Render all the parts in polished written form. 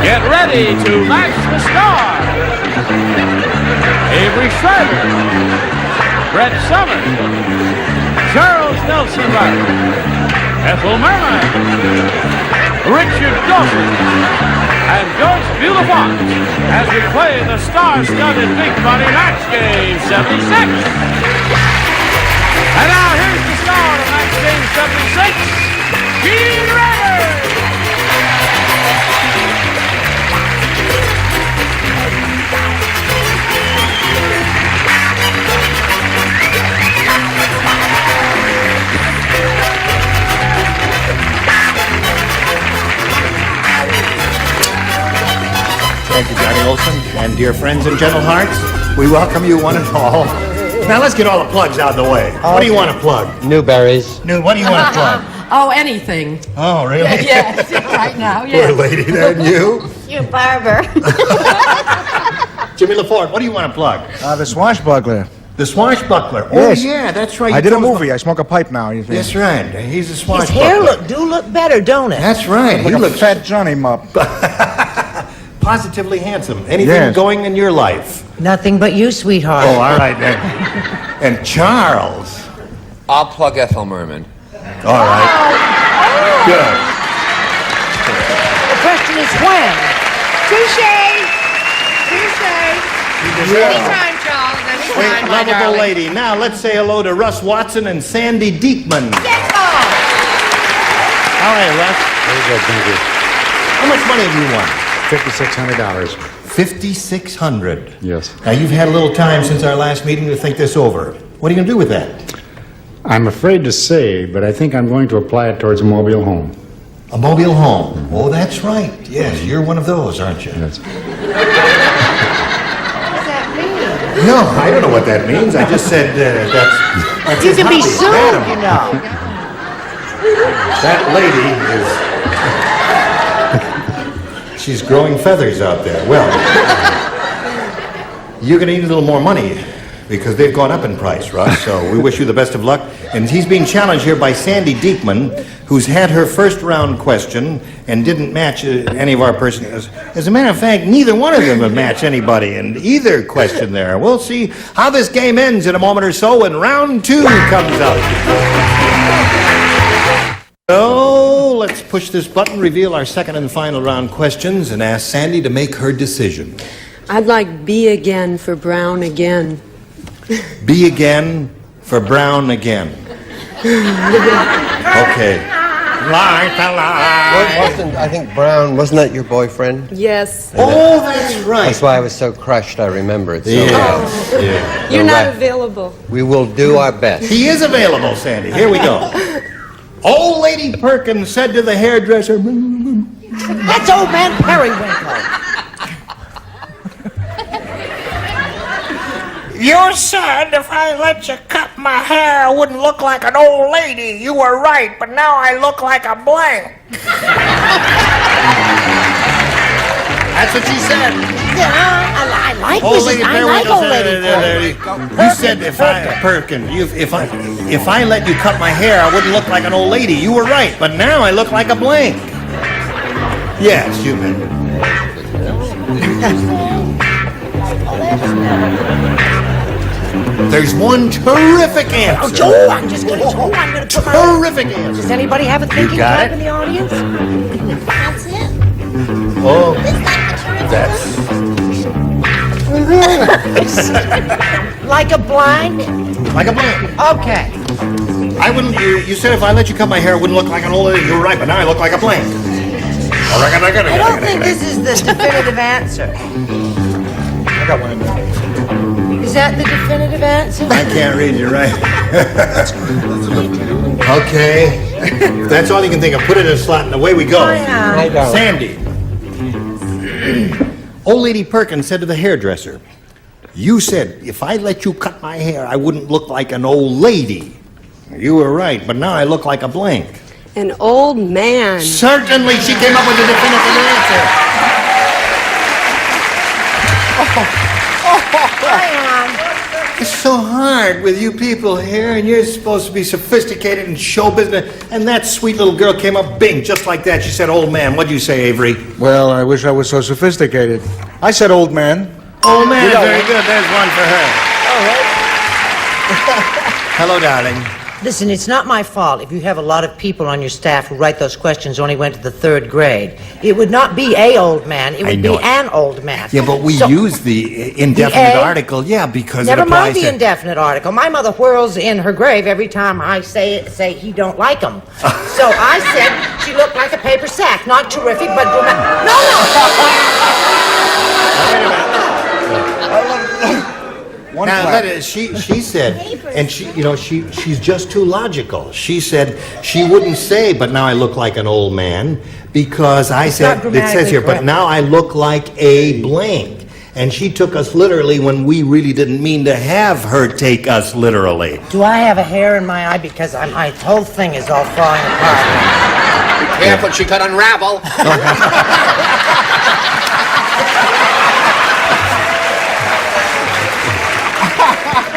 Get ready to match the stars. Avery Schreiber, Brett Summers, Charles Nelson Riley, Ethel Merman, Richard Dawson, and Joyce Bulifant as we play the star-studded Big Money Match Game 76. And now here's the star of Match Game 76, Gene Reilly. Thank you, Johnny Olson, and dear friends and gentle hearts, we welcome you one and all. Now let's get all the plugs out of the way. What do you want to plug? Newberries. What do you want to plug? Oh, anything. Oh, really? Yes, right now, yes. Poor lady, then you. You barber. Jimmy LaForte, what do you want to plug? The Swashbuckler. The Swashbuckler. Yes. Oh, yeah, that's right. I did a movie. I smoke a pipe now. You think? That's right. He's a His Swashbuckler. hair look better, don't it? That's right. Like He a looks fat Johnny Mupp. positively handsome. Anything Yes. going in your life? Nothing but you, sweetheart. Oh, all right then. And Charles. I'll plug Ethel Merman. All right. Good. The question is when. Touche. Anytime, Charles. Sweet, Anytime, my lovable darling. lady. Now let's say hello to Russ Watson and Sandy Diekman. Yes, Paul. How are you, Russ? Very good, thank you. How much money have you won? $5,600. $5,600. Yes. Now you've had a little time since our last meeting to think this over. What are you going to do with that? I'm afraid to say, but I think I'm going to apply it towards a mobile home. A mobile home. Oh, that's right. Yes, you're one of those, aren't you? Yes. What does that mean? No, I don't know what that means. I just said that's You his can be hobby. sued, Madam, you know. That lady is... She's growing feathers out there. Well, you're going to need a little more money because they've gone up in price, Russ, so we wish you the best of luck. And he's being challenged here by Sandy Diekman, who's had her first round question and didn't match any of our persons. As a matter of fact, neither one of them have matched anybody in either question there. We'll see how this game ends in a moment or so when round two comes up. So let's push this button, reveal our second and final round questions, and ask Sandy to make her decision. I'd like B again for Brown again. B again for Brown again. Okay. I think Brown, wasn't that your boyfriend? Yes. Oh, that's right. That's why I was so crushed, I remember it so well. Yes. Yeah. You're not right. available. We will do our best. He is available, Sandy. Here we go. Old Lady Perkins said to the hairdresser, That's old man Periwinkle. You said if I let you cut my hair, I wouldn't look like an old lady. You were right, but now I look like a blank. That's what she said. Yeah, I like Old Mrs. Lady I like Periwinkle old lady. said, you said if I let you cut my hair, I wouldn't look like an old lady. You were right, but now I look like a blank. Yes, you did. There's one terrific answer. Oh, I'm gonna put my... Terrific answer. Does anybody have a thinking got type it. in the audience? That's it. Oh, Is that that's Like a blank? like a blank. Okay. I wouldn't. You said if I let you cut my hair, it wouldn't look like an old lady. You were right, but now I look like a blank. I don't think this is the definitive answer. I got one in there. Is that the definitive answer? I can't read you right. Okay. If that's all you can think of, put it in a slot and away we go. I don't. Sandy. Old Lady Perkins said to the hairdresser, you said if I let you cut my hair, I wouldn't look like an old lady. You were right, but now I look like a blank. An old man. Certainly she came up with the definitive answer. It's so hard with you people here, and you're supposed to be sophisticated in show business. And that sweet little girl came up bing, just like that. She said, old man. What'd you say, Avery? Well, I wish I was so sophisticated. I said old man. Old man, very good. There's one for her. All right. Hello, darling. Listen, it's not my fault if you have a lot of people on your staff who write those questions only went to the 3rd grade. It would not be a old man, it would be an old man. Yeah, but we use the indefinite article, because Never it applies mind the indefinite article. My mother whirls in her grave every time I say he don't like them. So I said she looked like a paper sack. Not terrific, but dramatic. No! She said, and she's just too logical. She said she wouldn't say, but now I look like an old man, because I said, it says here, but now I look like a blank. And she took us literally when we really didn't mean to have her take us literally. Do I have a hair in my eye? Because my whole thing is all falling apart. Be careful, she could unravel.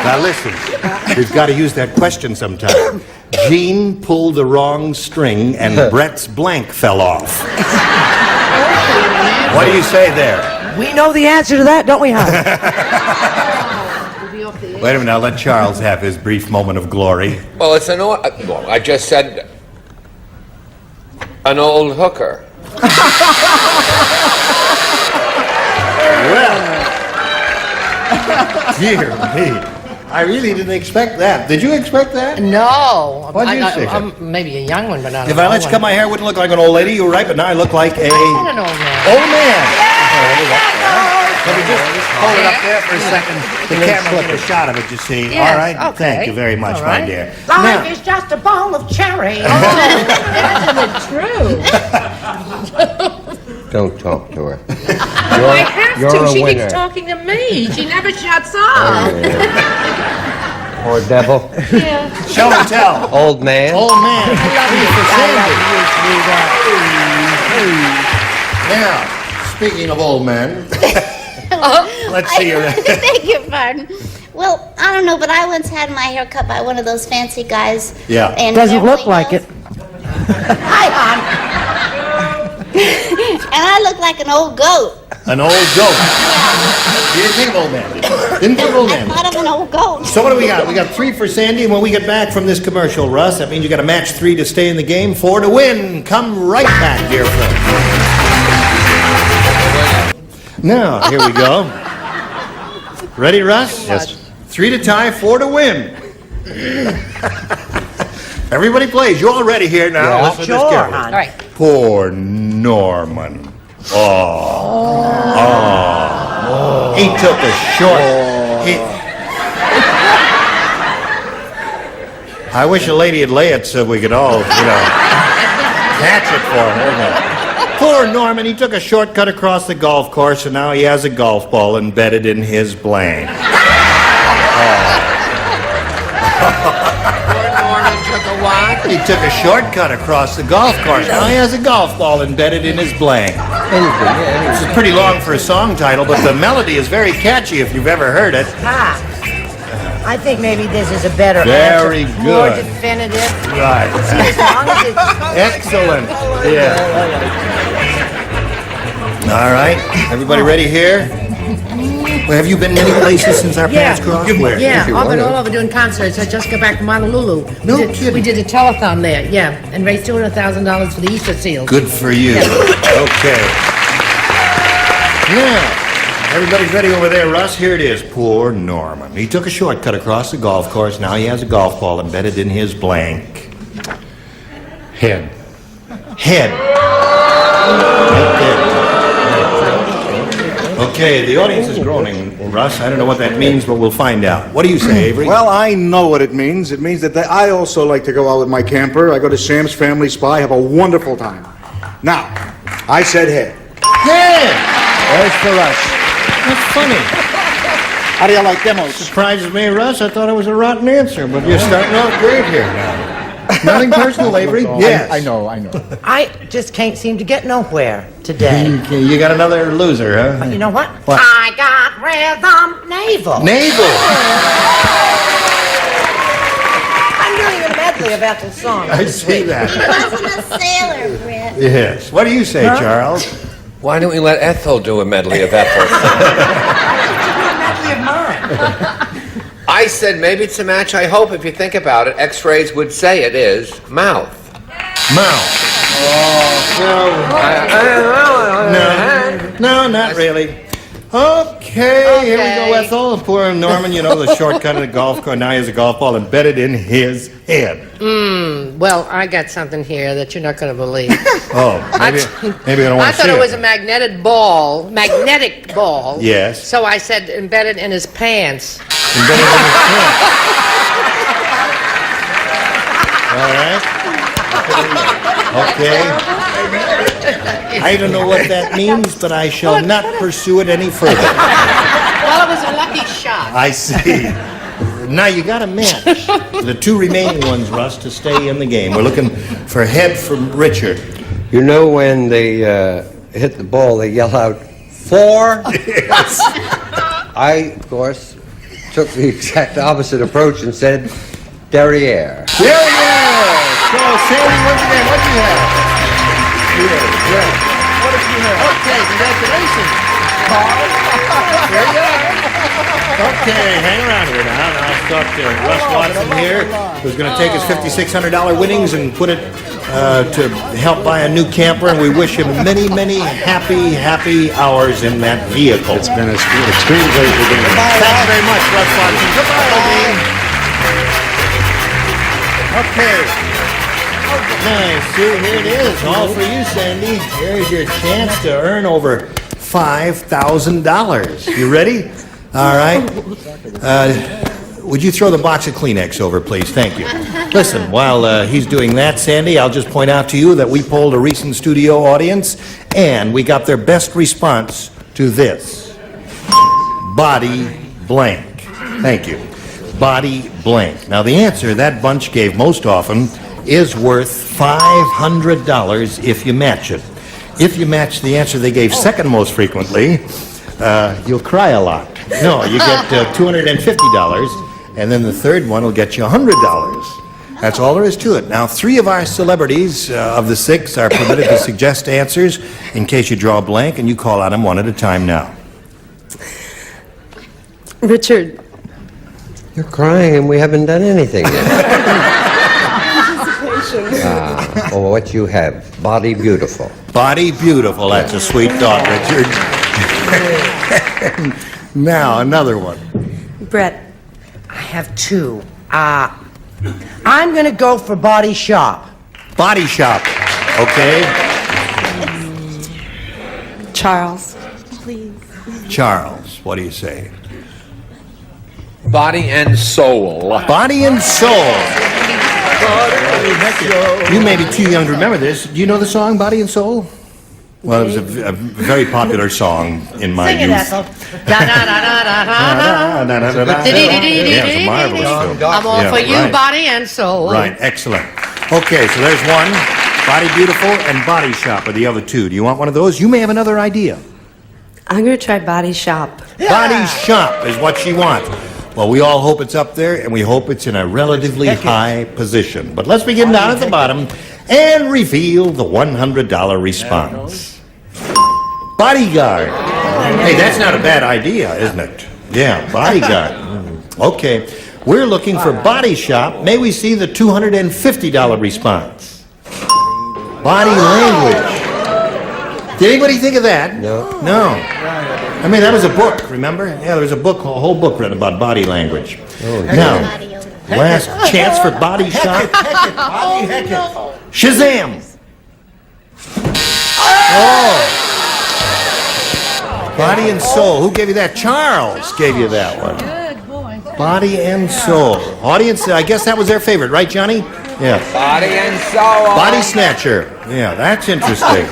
Now listen, we've got to use that question sometime. Jean pulled the wrong string and Brett's blank fell off. What do you say there? We know the answer to that, don't we, hon? Wait a minute, I'll let Charles have his brief moment of glory. Well, it's an old... Well, I just said... an old hooker. Well, dear me. I really didn't expect that. Did you expect that? No. What did you say? Maybe a young one, but not an If I old let you cut my hair, I wouldn't look like an old lady. You were right, but now I look like a... Not an old man. Old man. Let me just hold it up there for a second. The camera will get a shot of it, you see. Yes, All right? okay. Thank you very much, my dear. Life is just a bowl of cherry. Isn't it true? Don't talk to her. I have you're to. a She winner. keeps talking to me. She never shuts up. Poor devil. Yeah. Show and tell. Old man. Old man. Now, speaking of old men, let's see your... Beg your pardon. Well, I don't know, but I once had my hair cut by one of those fancy guys. Yeah. And Doesn't look everybody like it. knows- Hi, hon. And I look like an old goat. An old goat. You didn't think of old man, did you? Didn't think of old I man. thought of an old goat. So what do we got? We got 3 for Sandy, and when we get back from this commercial, Russ, that means you got to match 3 to stay in the game, 4 to win. Come right back, dear friend. Now, here we go. Ready, Russ? Yes. 3 to tie, 4 to win. Everybody plays. You all ready here now? Yeah. Listen to this Sure, carefully. hon. All right. Poor Norman. Oh. He took a short... I wish a lady would lay it so we could all, catch it for her. Poor Norman, he took a shortcut across the golf course, and now he has a golf ball embedded in his blank. He took a shortcut across the golf course. Now he has a golf ball embedded in his blank. This is pretty long for a song title, but the melody is very catchy if you've ever heard it. I think maybe this is a better Very answer. good. More definitive. Right. As long as it's... Excellent. Yeah. All right. Everybody ready here? Well, have you been many places since our paths crossed? Where? Yeah, I've been all over doing concerts. I just got back from Honolulu. No kidding. We did a telethon there, yeah, and raised $200,000 for the Easter seals. Good for you. Okay. Now, everybody's ready over there, Russ? Here it is. Poor Norman. He took a shortcut across the golf course. Now he has a golf ball embedded in his blank. Head. Head. Right there. Okay, the audience is groaning, Russ. I don't know what that means, but we'll find out. What do you say, Avery? Well, I know what it means. It means that I also like to go out with my camper. I go to Sam's Family Spa, have a wonderful time. Now, I said head. Head! As for us. That's funny. How do you like demos? Surprises me, Russ. I thought it was a rotten answer, but you're starting off great here now. Nothing personal, Avery. Yes. I know. I just can't seem to get nowhere today. You got another loser, huh? You know what? What? I got rhythm navel. Naval. I'm doing a medley of Ethel's songs. I see that. He wasn't a sailor, Brett. Yes. What do you say, Charles? Why don't we let Ethel do a medley of Ethel's? Medley of mine. I said maybe it's a match. I hope if you think about it, X-rays would say it is mouth. Mouth. No, not really. Okay, here we go, Ethel. Poor Norman, you know, the shortcut of the golf course. Now he has a golf ball embedded in his head. Well, I got something here that you're not going to believe. Oh, maybe I don't want I to see thought it was a magnetic ball. Yes. So I said embedded in his pants. Embedded in his pants. All right. Okay. I don't know what that means, but I shall not pursue it any further. Well, it was a lucky shot. I see. Now you got to match the two remaining ones, Russ, to stay in the game. We're looking for head from Richard. You know when they hit the ball, they yell out, 4? Yes. I, of course, took the exact opposite approach and said, derriere. There he is. So, Sandy, once again, what do you have? Here, great. What did you have? Okay, congratulations, Carl. There you are. Okay, hang around here now. Now I'll talk to Russ Watson here, who's going to take his $5,600 winnings and put it to help buy a new camper, and we wish him many, many happy hours in that vehicle. It's been an extreme pleasure being here. Thank you very much, Russ Watson. Goodbye, Dean. Okay. Nice. See, here it is. All for you, Sandy. Here's your chance to earn over $5,000. You ready? All right. Would you throw the box of Kleenex over, please? Thank you. Listen, while he's doing that, Sandy, I'll just point out to you that we polled a recent studio audience, and we got their best response to this. Body blank. Thank you. Body blank. Now, the answer that bunch gave most often is worth $500 if you match it. If you match the answer they gave second most frequently, you'll cry a lot. No, you get $250, and then the third one will get you $100. That's all there is to it. Now, 3 of our celebrities of the 6 are permitted to suggest answers in case you draw a blank, and you call on them one at a time now. Richard. You're crying and we haven't done anything yet. What you have, body beautiful. Body beautiful, that's a sweet thought, Richard. Now, another one. Brett. I have 2. I'm going to go for body shop. Body shop, okay? Charles. Please. Charles, what do you say? Body and soul. Body and soul. You may be too young to remember this. Do you know the song Body and Soul? Well, it was a very popular song in my Sing it, youth. Ethel. Yeah, it's a marvelous film. I'm all Yeah, for you, right. body and soul. Right, excellent. Okay, so there's one. Body Beautiful and Body Shop are the other 2. Do you want one of those? You may have another idea. I'm going to try body shop. Body Shop is what she wants. Well, we all hope it's up there, and we hope it's in a relatively high position. But let's begin down at the bottom and reveal the $100 response. Bodyguard. Hey, that's not a bad idea, isn't it? Yeah, bodyguard. Okay, we're looking for Body Shop. May we see the $250 response? Body language. Did anybody think of that? No. No. I mean, that was a book, remember? Yeah, there was a book, a whole book written about body language. Now, last chance for Body Shop. Shazam! Oh! Body and Soul. Who gave you that? Charles gave you that one. Body and Soul. Audience, I guess that was their favorite, right, Johnny? Yeah. Body and soul. Body snatcher. Yeah, that's interesting. Okay.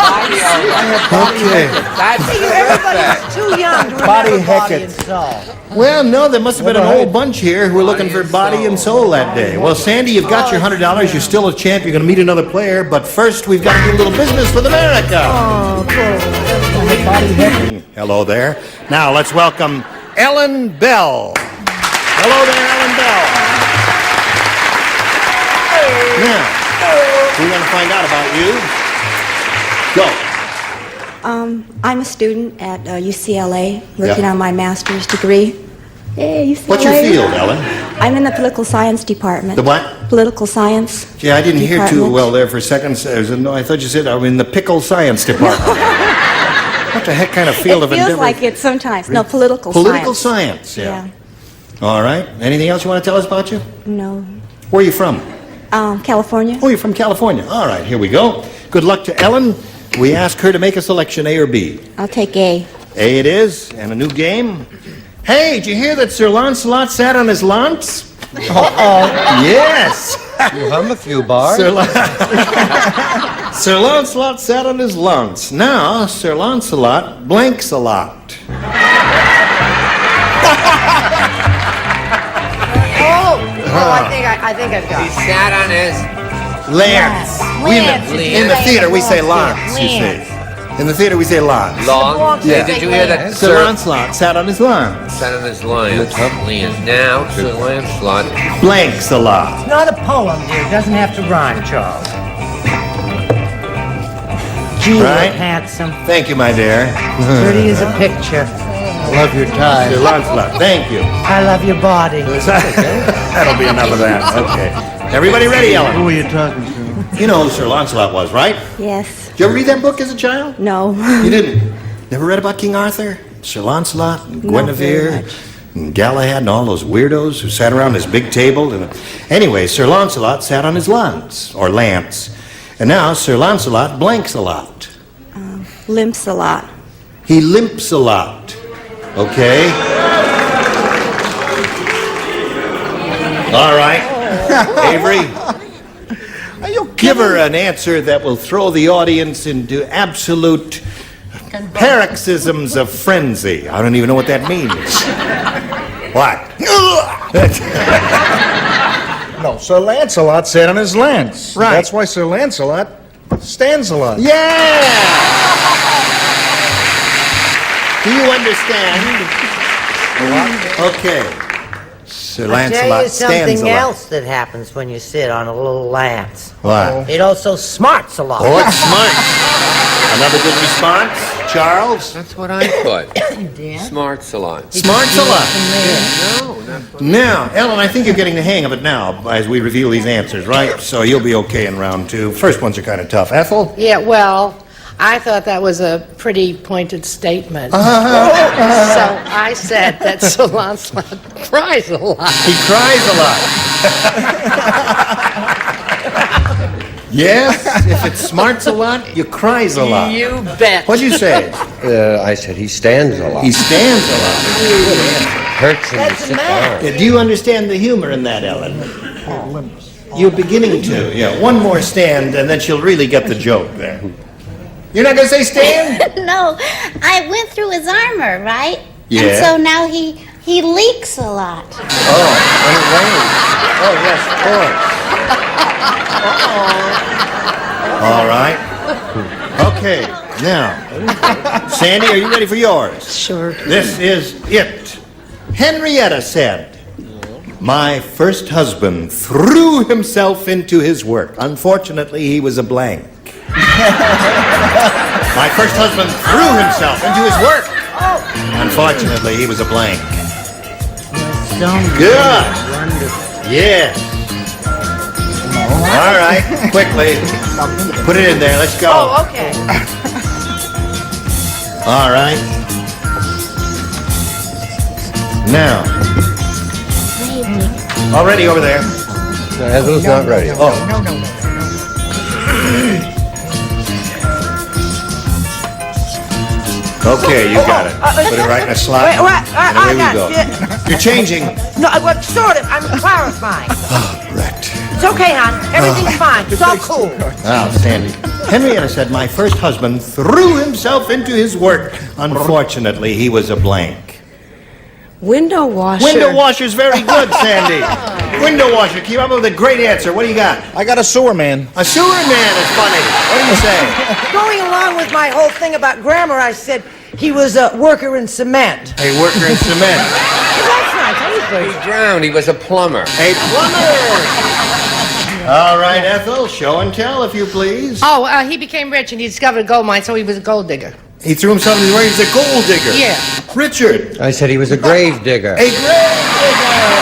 That's Everybody's too young to remember body and soul. Well, no, there must have been an whole bunch here who were looking for body and soul that day. Well, Sandy, you've got your $100. You're still a champ. You're going to meet another player. But first, we've got to do a little business with America. Hello there. Now, let's welcome Ellen Bell. Hello there, Ellen Bell. Now, we're going to find out about you. Go. I'm a student at UCLA, working Yeah. on my master's degree. Hey, UCLA. What's your field, Ellen? I'm in the political science department. The what? Political science. Yeah, I didn't hear too department. well there for a second. No, I thought you said I'm in the pickle science department. What the heck kind of field of It endeavor? feels like it sometimes. No, political science. Political science, yeah. All right. Anything else you want to tell us about you? No. Where are you from? California. Oh, you're from California. All right, here we go. Good luck to Ellen. We ask her to make a selection, A or B. I'll take A. A it is, and a new game. Hey, did you hear that Sir Lancelot sat on his lance? Yes. You hum a few bars. Sir Lancelot sat on his lance. Now, Sir Lancelot blanks a lot. I think I've got He it. sat on his Lance. In the theater, we say lance, you see. In the theater, we say lance. long. Yeah. Did you hear that? Sir Lancelot sat on his lance. Sat on his lance. Now, Sir Lancelot. Blanks a lot. It's not a poem, dear. It doesn't have to rhyme, Charles. Gee, Right. look handsome. Thank you, my dear. Pretty as a picture. I love your tie. Sir Lancelot, thank you. I love your body. That'll be enough of that. Okay. Everybody ready, Ellen? Who are you talking to? You know who Sir Lancelot was, right? Yes. Did you ever read that book as a child? No. You didn't? Never read about King Arthur? Sir Lancelot and Not very Guinevere much. and Galahad and all those weirdos who sat around this big table? Anyway, Sir Lancelot sat on his lance, or lance. And now Sir Lancelot blanks a lot. Limps a lot. He limps a lot. Okay? All right. Avery, give her an answer that will throw the audience into absolute paroxysms of frenzy. I don't even know what that means. What? No, Sir Lancelot sat on his lance. Right. That's why Sir Lancelot stands a lot. Yeah! Do you understand? Okay. Sir I'll tell you Lancelot stands a something lot. else that happens when you sit on a little lance. What? It also smarts a lot. Oh, it's smart. Another good response, Charles? That's what I put. Smarts a lot. Smarts a lot. No, not Now, Ellen, I think you're getting the hang of it now as we reveal these answers, right? So you'll be okay in round two. First ones are kind of tough. Ethel? Yeah, well, I thought that was a pretty pointed statement. So I said that Sir Lancelot cries a lot. He cries a lot. Yes, if it smarts a lot, you cries a lot. You bet. What'd you say? I said he stands a lot. He stands a lot. Hurts him to That's sit mad. down. Do you understand the humor in that, Ellen? You're beginning to. Yeah, one more stand, and then she'll really get the joke there. You're not going to say stand? No, I went through his armor, right? Yeah. And so now he leaks a lot. Oh, when it rains. Oh, yes, of course. All right. Okay, now, Sandy, are you ready for yours? Sure. This is it. Henrietta said, "My first husband threw himself into his work. Unfortunately, he was a blank." My first husband threw himself into his work. Unfortunately, he was a blank. Good. Yes. All right, quickly. Put it in there. Let's go. Oh, okay. All right. Now. Already over there. Ethel's not ready. Oh. Okay, you got it. Put it right in a slot. Wait, And away we go. You're changing. No, what sort of? I'm clarifying. Brett. It's okay, hon. Everything's fine. It's all cool. Oh, Sandy. Henrietta said my first husband threw himself into his work. Unfortunately, he was a blank. Window washer. Window washer's very good, Sandy. Window washer. Keep up with a great answer. What do you got? I got a sewer man. A sewer man is funny. What do you say? Going along with my whole thing about grammar, I said he was a worker in cement. A worker in cement. That's nice. I was very... He drowned. He was a plumber. A plumber. All right, Ethel, show and tell, if you please. Oh, he became rich and he discovered a gold mine, so he was a gold digger. He threw himself in the ring. He's a gold digger. Yeah. Richard. I said he was a grave digger. A grave digger.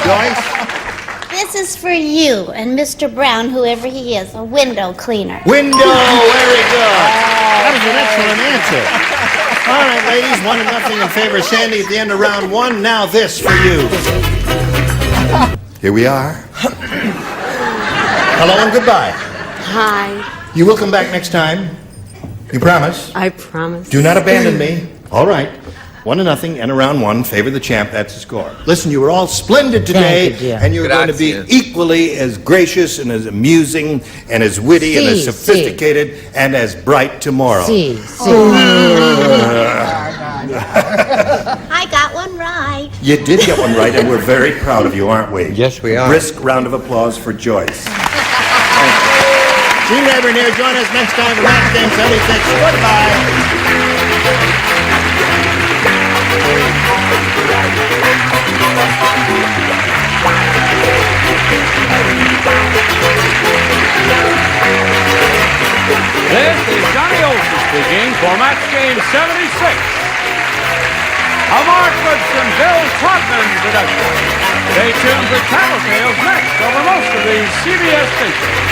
Joyce. This is for you and Mr. Brown, whoever he is, a window cleaner. Window, very good. That was an excellent answer. All right, ladies, 1-0 in favor of Sandy at the end of round one. Now this for you. Here we are. Hello and goodbye. Hi. You will come back next time. You promise? I promise. Do not abandon me. All right. 1-0, and round one, favor the champ. That's the score. Listen, you were all splendid today, Thank you, dear. and you're going to be equally as gracious and as amusing and as witty and as sophisticated and as bright tomorrow. I got one right. You did get one right, and we're very proud of you, aren't we? Yes, we are. Brisk round of applause for Joyce. Gene Avery here. Join us next time for Match Game 76. Goodbye. This is Johnny Olson speaking for Match Game 76. A Mark Goodson, Bill Trotman production. Stay tuned for Tattletales next over most of these CBS stations.